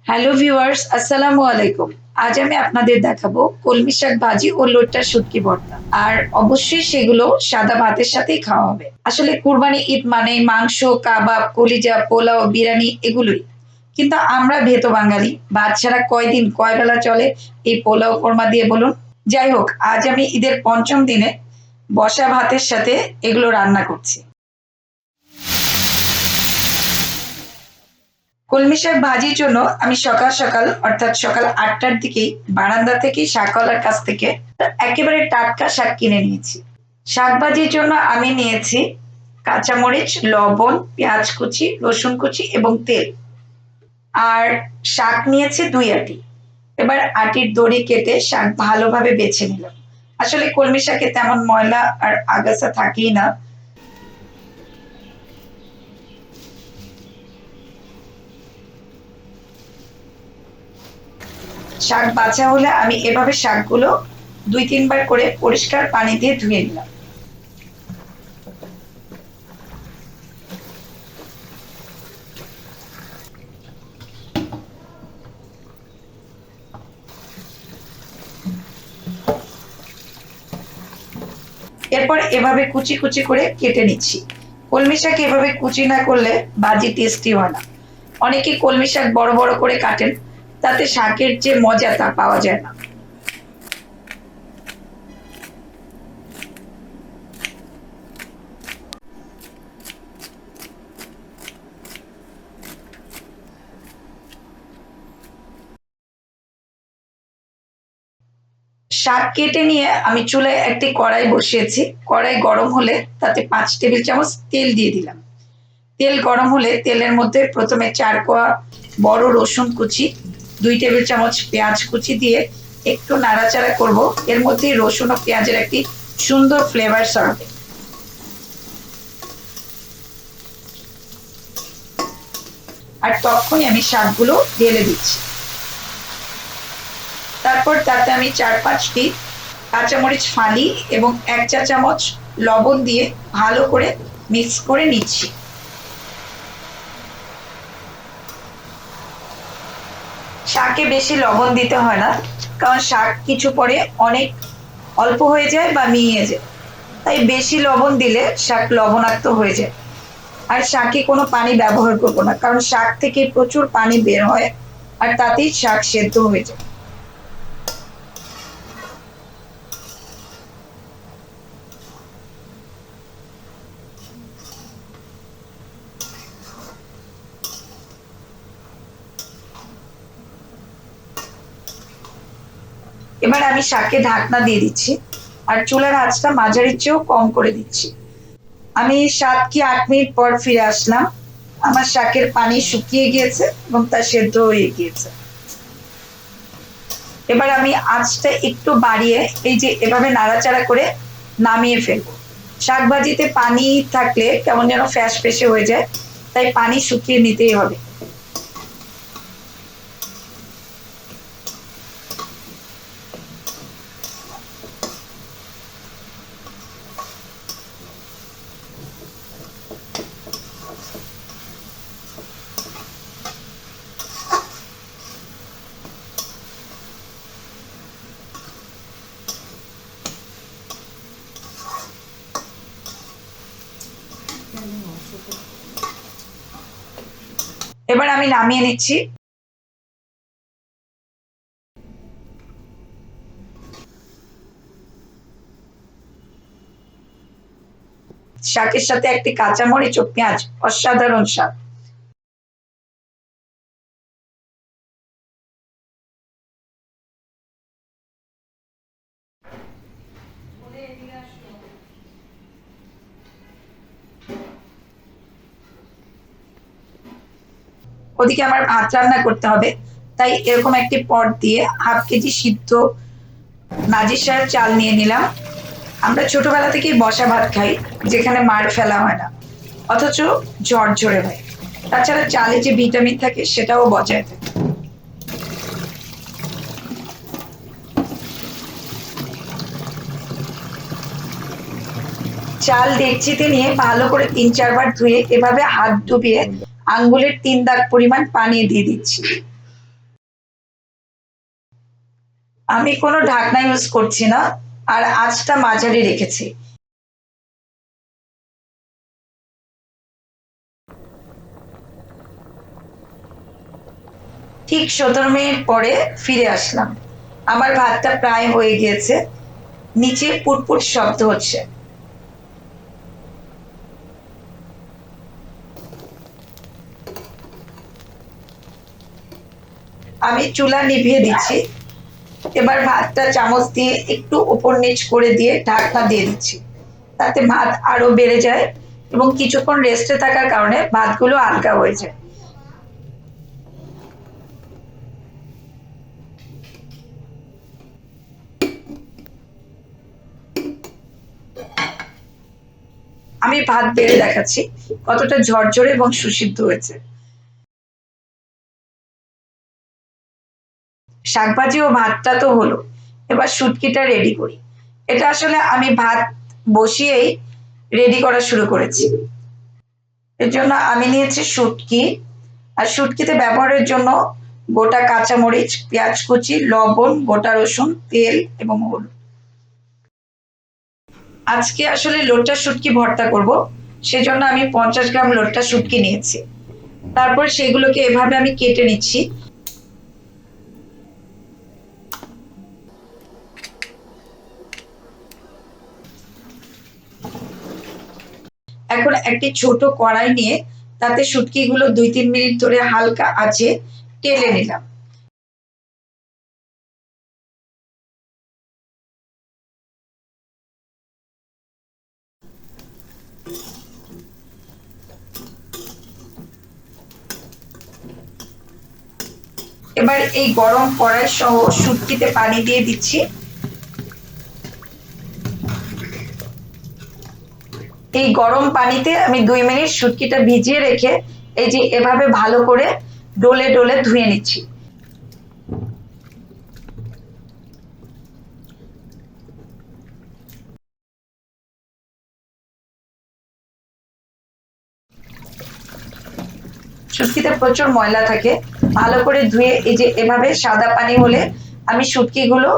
Hello viewers, আসসালামু আলাইকুম। আজ আমি আপনাদের দেখাবো কলমি শাক ভাজি ও লোট্টা শুটকি ভর্তা। আর অবশ্যই সেগুলো সাদা ভাতের সাথেই খাওয়া হবে। আসলে কুরবানি ঈদ মানে মাংস, কাবাব, কলিজা, পোলাও, বিরিয়ানি এগুলোই। কিন্তু আমরা ভেতো বাঙালি, ভাত ছাড়া কয়দিন কয় বেলা চলে এই পোলাও কোরমা দিয়ে বলুন? যাই হোক, আজ আমি ঈদের ৫ম দিনে বসা ভাতের সাথে এগুলো রান্না করছি। কলমি শাক ভাজির জন্য আমি সকাল সকাল অর্থাৎ সকাল ৮টার দিকেই বারান্দা থেকেই শাকওয়ালার কাছ থেকে একেবারে টাটকা শাক কিনে নিয়েছি। শাক ভাজির জন্য আমি নিয়েছি কাঁচামরিচ, লবণ, পেঁয়াজ কুচি, রসুন কুচি এবং তেল। আর শাক নিয়েছি ২ আঁটি। এবার আঁটির দড়ি কেটে শাক ভালোভাবে বেছে নিলাম। আসলে কলমি শাকে তেমন ময়লা আর আগাছা থাকেই না। শাক বাছা হলে আমি এভাবে শাকগুলো ২-৩ বার করে পরিষ্কার পানি দিয়ে ধুয়ে নিলাম। এরপর এভাবে কুচি কুচি করে কেটে নিচ্ছি। কলমি শাক এভাবে কুচি না করলে ভাজি টেস্টি হয় না। অনেকে কলমি শাক বড় বড় করে কাটেন, তাতে শাকের যে মজা তা পাওয়া যায় না। শাক কেটে নিয়ে আমি চুলায় একটি কড়াই বসিয়েছি। কড়াই গরম হলে তাতে ৫ টেবিল চামচ তেল দিয়ে দিলাম। তেল গরম হলে তেলের মধ্যে প্রথমে ৪ কোয়া বড় রসুন কুচি, ২ টেবিল চামচ পেঁয়াজ কুচি দিয়ে একটু নাড়াচাড়া করব। এর মধ্যে রসুন ও পেঁয়াজের একটি সুন্দর ফ্লেভার ছড়াবে। আর তখনই আমি শাকগুলো ঢেলে দিচ্ছি। তারপর তাতে আমি ৪-৫টি কাঁচামরিচ ফালি এবং ১ চা চামচ লবণ দিয়ে ভালো করে মিক্স করে নিচ্ছি। শাকে বেশি লবণ দিতে হয় না, কারণ শাক কিছু পরে অনেক অল্প হয়ে যায় বা মিইয়ে যায়। তাই বেশি লবণ দিলে শাক লবণাক্ত হয়ে যায়। আর শাকে কোনো পানি ব্যবহার করব না, কারণ শাক থেকে প্রচুর পানি বের হয় আর তাতেই শাক সেদ্ধ হয়ে যায়। এবার আমি শাকে ঢাকনা দিয়ে দিচ্ছি আর চুলার আঁচটা মাঝারির চেয়েও কম করে দিচ্ছি। আমি ৭ কি ৮ মিনিট পর ফিরে আসলাম। আমার শাকের পানি শুকিয়ে গিয়েছে এবং তা সেদ্ধ হয়ে গিয়েছে। এবার আমি আঁচটা একটু বাড়িয়ে এই যে এভাবে নাড়াচাড়া করে নামিয়ে ফেলবো। শাক ভাজিতে পানি থাকলে কেমন যেন ফ্যাস ফেসে হয়ে যায়, তাই পানি শুকিয়ে নিতেই হবে। এবার আমি নামিয়ে নিচ্ছি। শাকের সাথে একটি কাঁচামরিচ ও পেঁয়াজ, অসাধারণ স্বাদ। ওদিকে আমার ভাত রান্না করতে হবে, তাই এরকম একটি পট দিয়ে ১/২ কেজি সিদ্ধ নাজির চাল নিয়ে নিলাম। আমরা ছোটবেলা থেকেই বসা ভাত খাই, যেখানে মাড় ফেলা হয় না, অথচ ঝরঝরে হয়। তাছাড়া চালে যে ভিটামিন থাকে সেটাও বজায় থাকে। চাল ডেকচিতে নিয়ে ভালো করে ৩-৪ বার ধুয়ে এভাবে হাত ডুবিয়ে আঙ্গুলের ৩ দাগ পরিমাণ পানি দিয়ে দিচ্ছি। আমি কোনো ঢাকনা ইউজ করছি না, আর আঁচটা মাঝারি রেখেছি। ঠিক 17 মিনিট পরে ফিরে আসলাম। আমার ভাতটা প্রায় হয়ে গিয়েছে, নিচে পুটপুট শব্দ হচ্ছে। আমি চুলা নিভিয়ে দিচ্ছি। এবার ভাতটা চামচ দিয়ে একটু উপর নিচ করে দিয়ে ঢাকনা দিয়ে দিচ্ছি, তাতে ভাত আরো বেড়ে যায় এবং কিছুক্ষণ রেস্টে থাকার কারণে ভাতগুলো হালকা হয়ে যায়। আমি ভাত বেড়ে দেখাচ্ছি কতটা ঝরঝরে এবং সুসিদ্ধ হয়েছে। শাকভাজি ও ভাতটা তো হলো, এবার শুটকিটা রেডি করি। এটা আসলে আমি ভাত বসিয়েই রেডি করা শুরু করেছি। এর জন্য আমি নিয়েছি শুটকি, আর শুটকিতে ব্যবহারের জন্য গোটা কাঁচামরিচ, পেঁয়াজ কুচি, লবণ, গোটা রসুন, তেল এবং হলুদ। আজকে আসলে লোটটা শুটকি ভর্তা করব, সেজন্য আমি 50 গ্রাম লোটটা শুটকি নিয়েছি। তারপর সেগুলোকে এভাবে আমি কেটে নিচ্ছি। এখন একটি ছোট কড়াই নিয়ে তাতে শুটকিগুলো 2-3 মিনিট ধরে হালকা আঁচে টেলে নিলাম। এবার এই গরম কড়াই সহ শুটকিতে পানি দিয়ে দিচ্ছি। এই গরম পানিতে আমি 2 মিনিট শুটকিটা ভিজিয়ে রেখে এই যে এভাবে ভালো করে ডলে ডলে ধুয়ে নিচ্ছি। শুটকিতে প্রচুর ময়লা থাকে, ভালো করে ধুয়ে এই যে এভাবে সাদা পানি হলে আমি শুটকিগুলো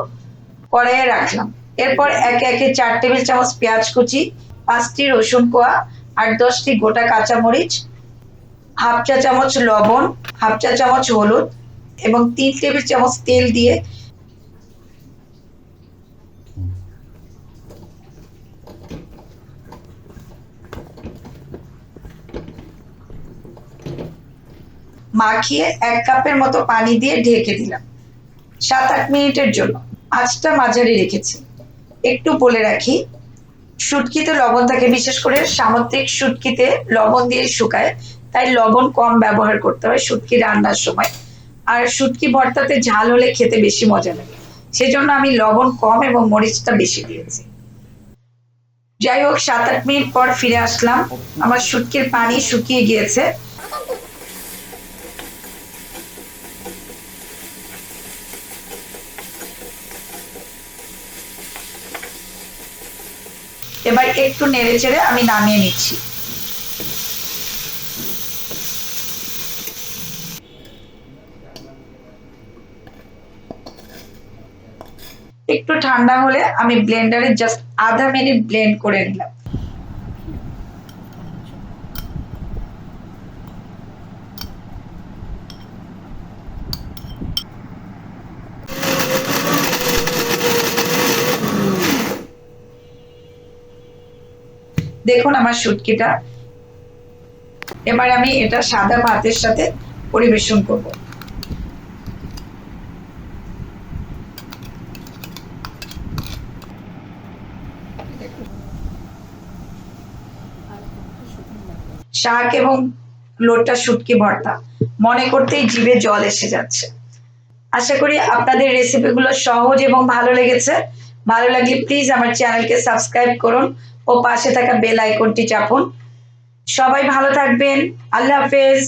কড়াইয়ে রাখলাম। এরপর একে একে 4 টেবিল চামচ পেঁয়াজ কুচি, 5টি রসুন কোয়া, 8-10টি গোটা কাঁচামরিচ, হাফ চা চামচ লবণ, হাফ চা চামচ হলুদ এবং 3 টেবিল চামচ তেল দিয়ে মাখিয়ে 1 কাপের মতো পানি দিয়ে ঢেকে দিলাম 7-8 মিনিটের জন্য। আঁচটা মাঝারি রেখেছি। একটু বলে রাখি, শুটকিতে লবণ থাকে, বিশেষ করে সামুদ্রিক শুটকিতে লবণ দিয়ে শুকায়, তাই লবণ কম ব্যবহার করতে হয় শুটকি রান্নার সময়। আর শুটকি ভর্তাতে ঝাল হলে খেতে বেশি মজা লাগে, সেজন্য আমি লবণ কম এবং মরিচটা বেশি দিয়েছি। যাই হোক, 7-8 মিনিট পর ফিরে আসলাম। আমার শুটকির পানি শুকিয়ে গিয়েছে। এবার একটু নেড়ে চেড়ে আমি নামিয়ে নিচ্ছি। একটু ঠান্ডা হলে আমি ব্লেন্ডারে জাস্ট আধা মিনিট ব্লেন্ড করে নিলাম। দেখুন আমার শুটকিটা। এবার আমি এটা সাদা ভাতের সাথে পরিবেশন করব। শাক এবং লোটটা শুটকি ভর্তা মনে করতেই জিভে জল এসে যাচ্ছে। আশা করি আপনাদের রেসিপিগুলো সহজ এবং ভালো লেগেছে। ভালো লাগলে প্লিজ আমার চ্যানেলকে সাবস্ক্রাইব করুন ও পাশে থাকা বেল আইকনটি চাপুন। সবাই ভালো থাকবেন। আল্লাহ হাফেজ।